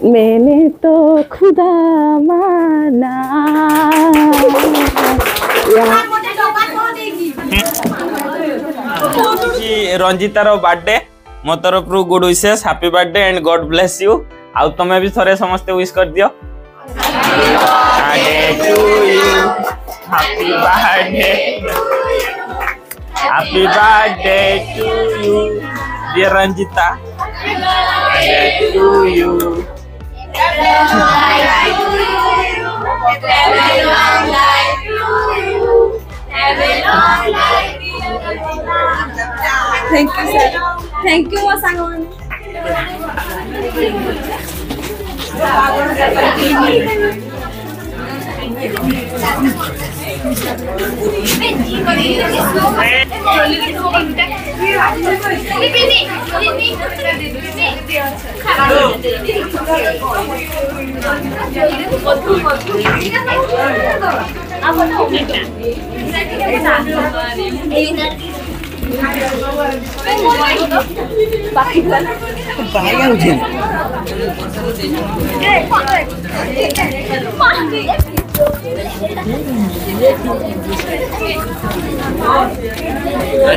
मैंने तो खुदा माना। रंजितार बर्थडे मो तरफ गुड विशेष happy birthday and God bless you. आउ तमे भी थोड़े समस्ते विश कर दियो। Birthday to you happy birthday to you dear Ranjita birthday to you. Thank you sir, thank you मो सांग माने।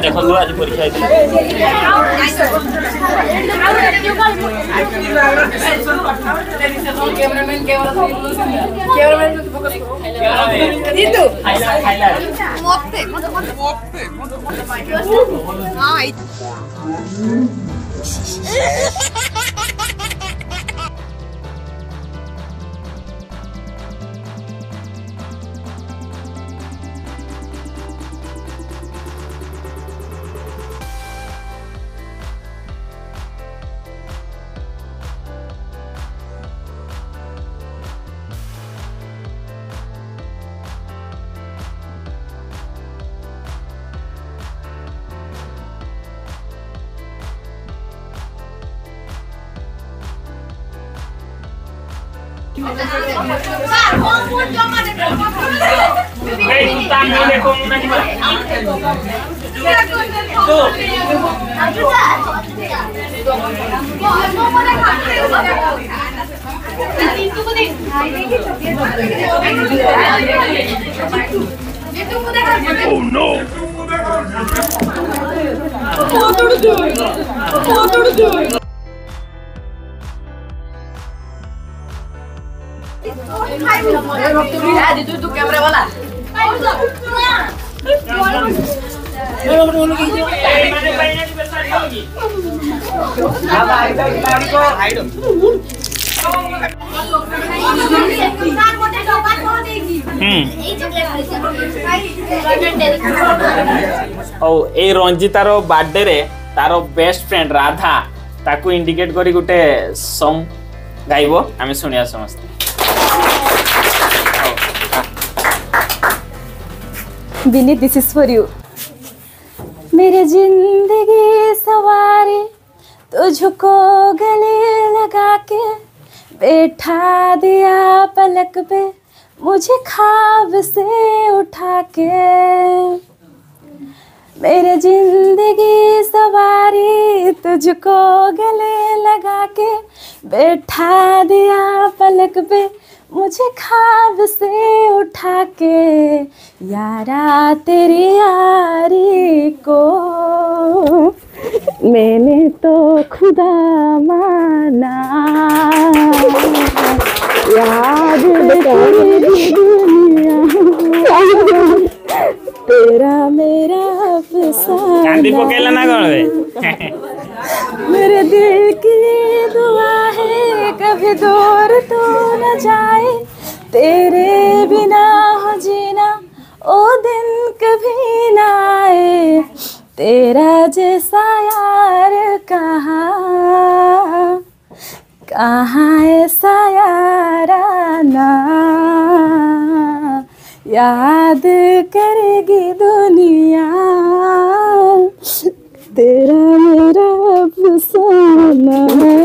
देखो आज परीक्षा Oh no! तू कैमरा वाला ए रंजितार बर्थडे रे तार बेस्ट फ्रेंड राधा ताकू इंडिकेट करी गुटे सॉन्ग गाइबो आमे सुनिया समस्त। बिनी दिस इज फॉर यू। मेरे जिंदगी सवारी तुझको गले लगा के बैठा दिया पलक पे मुझे ख्वाब से उठा के। मेरे जिंदगी सवारी तुझको गले लगा के बैठा दिया पलक पे मुझे ख्वाब से उठा के। यारा तेरी यारी को मैंने तो खुदा माना। याद तेरी दुनिया तेरा मेरा अफसाना। मेरे दिल की दुआ है कभी दूर तो न जाए तेरे बिना हो जीना ओ दिन कभी ना आए। तेरा जैसा यार कहाँ ऐसा याराना याद करेगी दुनिया तेरा मेरा अफसाना है।